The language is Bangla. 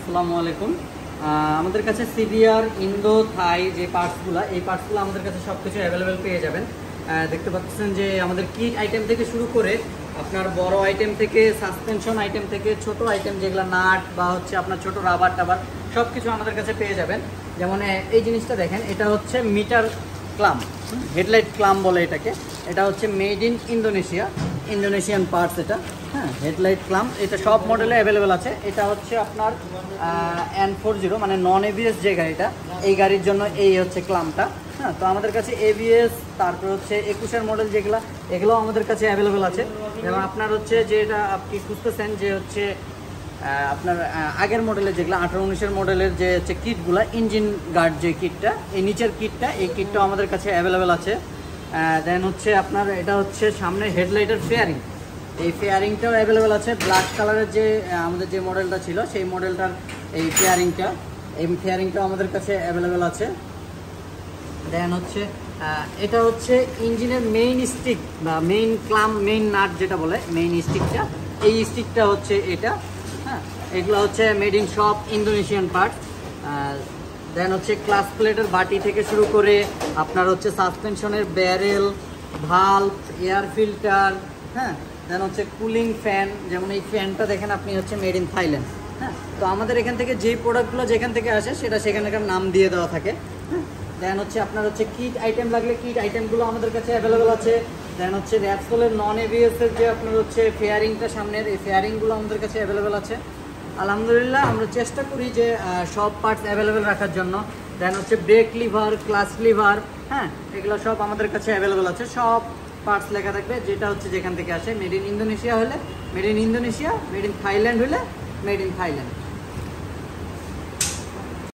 আসসালামু আলাইকুম। আমাদের কাছে সিবিআর ইন্দো থাই যে পার্টসগুলো, এই পার্টসগুলো আমাদের কাছে সব কিছু অ্যাভেলেবেল পেয়ে যাবেন। দেখতে পাচ্ছেন যে আমাদের কিট আইটেম থেকে শুরু করে আপনার বড় আইটেম থেকে সাসপেনশন আইটেম থেকে ছোট আইটেম যেগুলো নাট বা হচ্ছে আপনার ছোট রাবার টাবার সব কিছু আমাদের কাছে পেয়ে যাবেন। যেমন এই জিনিসটা দেখেন, এটা হচ্ছে মিটার ক্লাম, হেডলাইট ক্লাম বলে এটাকে। এটা হচ্ছে মেড ইন ইন্দোনেশিয়ান পার্টস এটা। হ্যাঁ, হেডলাইট ক্লাম এটা সব মডেলে অ্যাভেলেবেল আছে। এটা হচ্ছে আপনার N40 মানে নন এবিএস যে গাড়িটা, এই গাড়ির জন্য এই হচ্ছে ক্লামটা। হ্যাঁ, তো আমাদের কাছে এবিএস, তারপর হচ্ছে 21-এর মডেল যেগুলো, এগুলোও আমাদের কাছে অ্যাভেলেবেল আছে। যেমন আপনার হচ্ছে যেটা আপনি খুঁজতেছেন যে হচ্ছে আপনার আগের মডেলের যেগুলো 18-19-এর মডেলের যে হচ্ছে কিটগুলো, ইঞ্জিন গার্ড যে কিটটা, এই নিচের কিটটা, এই কিটটাও আমাদের কাছে অ্যাভেলেবেল আছে। দেন হচ্ছে আপনার এটা হচ্ছে সামনে হেডলাইটের ফেয়ারিং, এই ফেয়ারিংটাও অ্যাভেলেবেল আছে। ব্ল্যাক কালারের যে আমাদের যে মডেলটা ছিল সেই মডেলটার এই ফেয়ারিংটাও আমাদের কাছে অ্যাভেলেবেল আছে। দেন হচ্ছে এটা হচ্ছে ইঞ্জিনের মেইন স্টিক বা মেইন ক্লাম, মেইন নাট যেটা বলে, মেইন স্টিকটা, এই স্টিকটা হচ্ছে এটা। হ্যাঁ, এগুলো হচ্ছে মেড ইন সব ইন্দোনেশিয়ান পার্ট। দেন হচ্ছে ক্লাস প্লেটের বাটি থেকে শুরু করে আপনার হচ্ছে সাসপেনশনের ব্যারেল, ভাল্ভ, এয়ার ফিল্টার। হ্যাঁ, দেন হচ্ছে কুলিং ফ্যান, যেমন এই ফ্যানটা দেখেন আপনি, হচ্ছে মেড ইন থাইল্যান্ড। হ্যাঁ, তো আমাদের এখান থেকে যেই প্রোডাক্টগুলো যেখান থেকে আসে সেটা সেখানকার নাম দিয়ে দেওয়া থাকে। হ্যাঁ, দেন হচ্ছে আপনার হচ্ছে কিট আইটেম লাগলে কিট আইটেমগুলো আমাদের কাছে অ্যাভেলেবেল আছে। দেন হচ্ছে র্যাপসোলের নন এবিএসের যে আপনার হচ্ছে ফেয়ারিংটা সামনের, এই ফেয়ারিংগুলো আমাদের কাছে অ্যাভেলেবেল আছে। আলহামদুলিল্লাহ আমরা চেষ্টা করি যে সব পার্টস অ্যাভেলেবেল রাখার জন্য। দেন হচ্ছে ব্রেক লিভার, ক্লাচ লিভার, হ্যাঁ, এগুলো সব আমাদের কাছে অ্যাভেলেবেল আছে। সব পার্টস লেখা থাকবে যেটা হচ্ছে যেখান থেকে আসে। মেড ইন ইন্দোনেশিয়া হলে made in Indonesia, made in Thailand হলে মেড ইন থাইল্যান্ড।